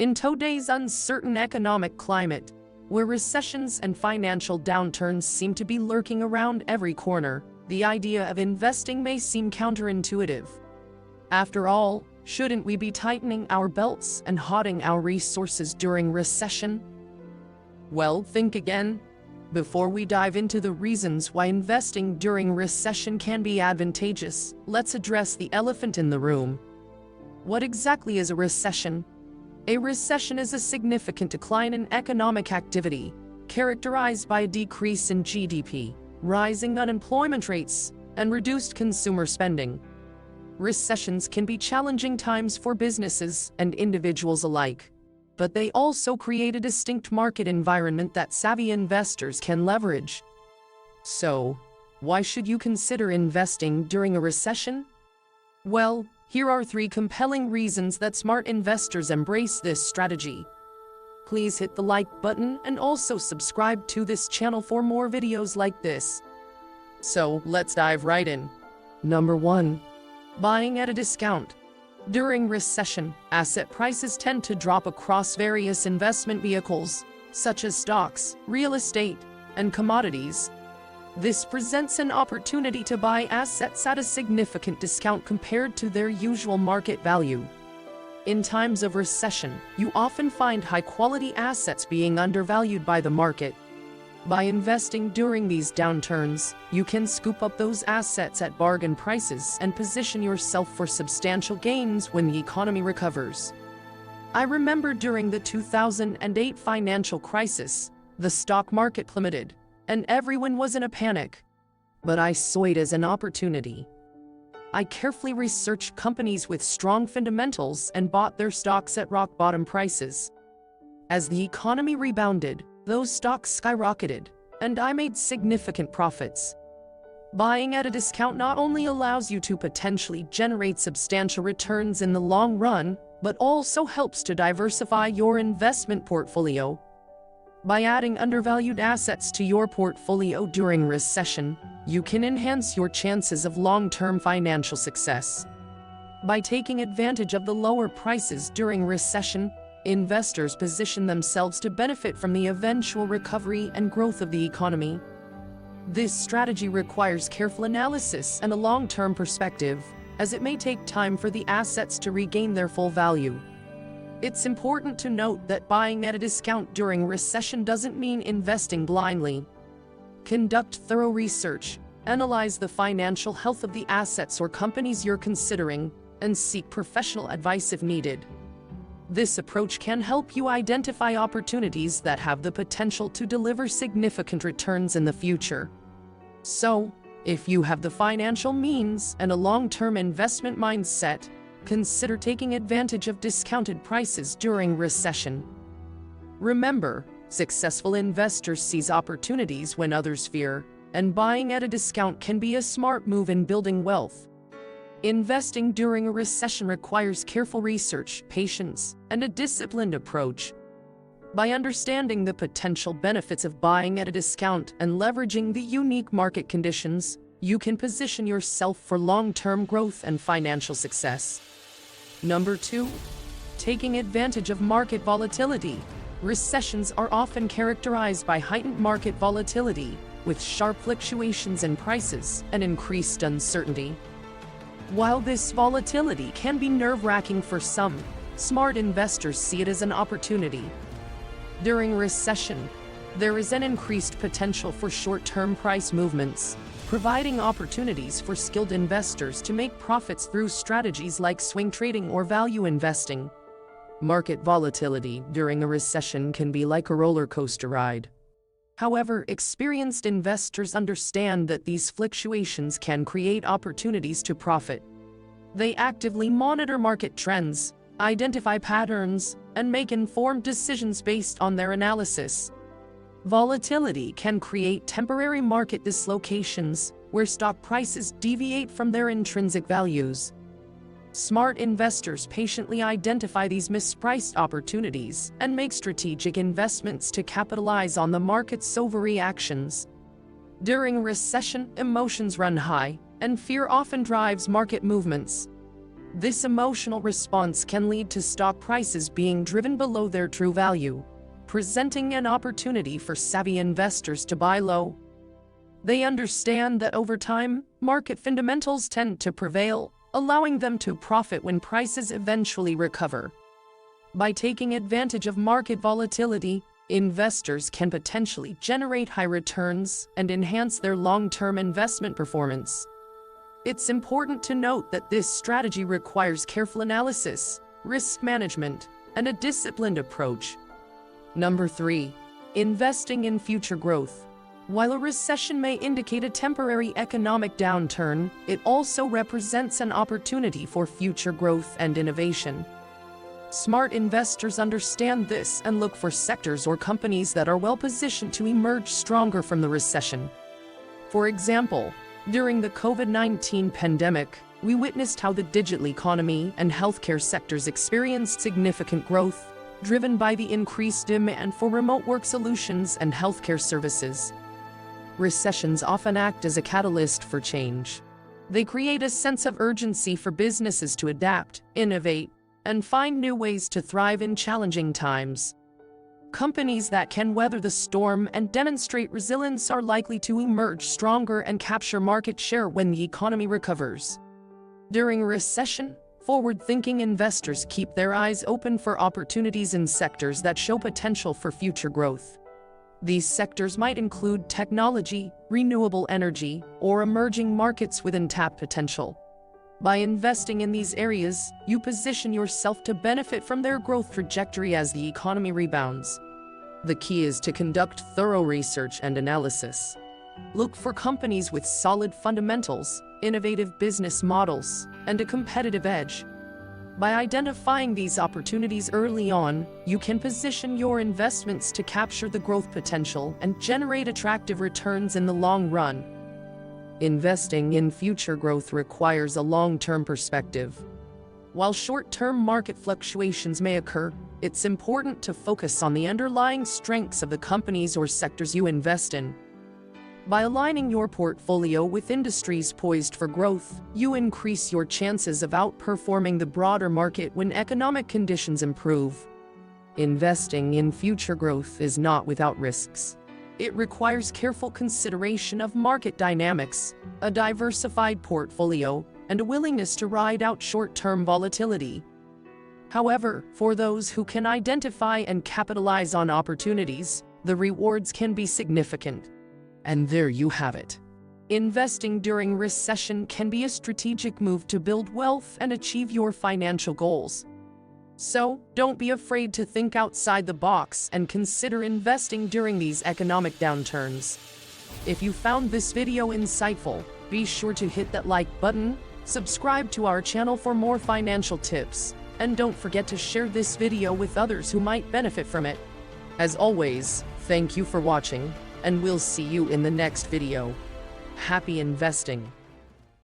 In today's uncertain economic climate, where recessions and financial downturns seem to be lurking around every corner, the idea of investing may seem counterintuitive. After all, shouldn't we be tightening our belts and hoarding our resources during recession? Well, think again. Before we dive into the reasons why investing during recession can be advantageous, let's address the elephant in the room. What exactly is a recession? A recession is a significant decline in economic activity, characterized by a decrease in GDP, rising unemployment rates, and reduced consumer spending. Recessions can be challenging times for businesses and individuals alike, but they also create a distinct market environment that savvy investors can leverage. So, why should you consider investing during a recession? Well, here are 3 compelling reasons that smart investors embrace this strategy. Please hit the like button and also subscribe to this channel for more videos like this. So, let's dive right in. Number 1. Buying at a discount. During recession, asset prices tend to drop across various investment vehicles, such as stocks, real estate, and commodities. This presents an opportunity to buy assets at a significant discount compared to their usual market value. In times of recession, you often find high-quality assets being undervalued by the market. By investing during these downturns, you can scoop up those assets at bargain prices and position yourself for substantial gains when the economy recovers. I remember during the 2008 financial crisis, the stock market plummeted, and everyone was in a panic. But I saw it as an opportunity. I carefully researched companies with strong fundamentals and bought their stocks at rock-bottom prices. As the economy rebounded, those stocks skyrocketed, and I made significant profits. Buying at a discount not only allows you to potentially generate substantial returns in the long run, but also helps to diversify your investment portfolio. By adding undervalued assets to your portfolio during recession, you can enhance your chances of long-term financial success. By taking advantage of the lower prices during recession, investors position themselves to benefit from the eventual recovery and growth of the economy. This strategy requires careful analysis and a long-term perspective, as it may take time for the assets to regain their full value. It's important to note that buying at a discount during recession doesn't mean investing blindly. Conduct thorough research, analyze the financial health of the assets or companies you're considering, and seek professional advice if needed. This approach can help you identify opportunities that have the potential to deliver significant returns in the future. So, if you have the financial means and a long-term investment mindset, consider taking advantage of discounted prices during recession. Remember, successful investors seize opportunities when others fear, and buying at a discount can be a smart move in building wealth. Investing during a recession requires careful research, patience, and a disciplined approach. By understanding the potential benefits of buying at a discount and leveraging the unique market conditions, you can position yourself for long-term growth and financial success. Number 2. Taking advantage of market volatility. Recessions are often characterized by heightened market volatility, with sharp fluctuations in prices and increased uncertainty. While this volatility can be nerve-wracking for some, smart investors see it as an opportunity. During recession, there is an increased potential for short-term price movements, providing opportunities for skilled investors to make profits through strategies like swing trading or value investing. Market volatility during a recession can be like a roller coaster ride. However, experienced investors understand that these fluctuations can create opportunities to profit. They actively monitor market trends, identify patterns, and make informed decisions based on their analysis. Volatility can create temporary market dislocations, where stock prices deviate from their intrinsic values. Smart investors patiently identify these mispriced opportunities and make strategic investments to capitalize on the market's overreactions. During recession, emotions run high, and fear often drives market movements. This emotional response can lead to stock prices being driven below their true value, presenting an opportunity for savvy investors to buy low. They understand that over time, market fundamentals tend to prevail, allowing them to profit when prices eventually recover. By taking advantage of market volatility, investors can potentially generate high returns and enhance their long-term investment performance. It's important to note that this strategy requires careful analysis, risk management, and a disciplined approach. Number 3. Investing in future growth. While a recession may indicate a temporary economic downturn, it also represents an opportunity for future growth and innovation. Smart investors understand this and look for sectors or companies that are well-positioned to emerge stronger from the recession. For example, during the COVID-19 pandemic, we witnessed how the digital economy and healthcare sectors experienced significant growth, driven by the increased demand for remote work solutions and healthcare services. Recessions often act as a catalyst for change. They create a sense of urgency for businesses to adapt, innovate, and find new ways to thrive in challenging times. Companies that can weather the storm and demonstrate resilience are likely to emerge stronger and capture market share when the economy recovers. During a recession, forward-thinking investors keep their eyes open for opportunities in sectors that show potential for future growth. These sectors might include technology, renewable energy, or emerging markets with untapped potential. By investing in these areas, you position yourself to benefit from their growth trajectory as the economy rebounds. The key is to conduct thorough research and analysis. Look for companies with solid fundamentals, innovative business models, and a competitive edge. By identifying these opportunities early on, you can position your investments to capture the growth potential and generate attractive returns in the long run. Investing in future growth requires a long-term perspective. While short-term market fluctuations may occur, it's important to focus on the underlying strengths of the companies or sectors you invest in. By aligning your portfolio with industries poised for growth, you increase your chances of outperforming the broader market when economic conditions improve. Investing in future growth is not without risks. It requires careful consideration of market dynamics, a diversified portfolio, and a willingness to ride out short-term volatility. However, for those who can identify and capitalize on opportunities, the rewards can be significant. And there you have it. Investing during recession can be a strategic move to build wealth and achieve your financial goals. So, don't be afraid to think outside the box and consider investing during these economic downturns. If you found this video insightful, be sure to hit that like button, subscribe to our channel for more financial tips, and don't forget to share this video with others who might benefit from it. As always, thank you for watching, and we'll see you in the next video. Happy investing!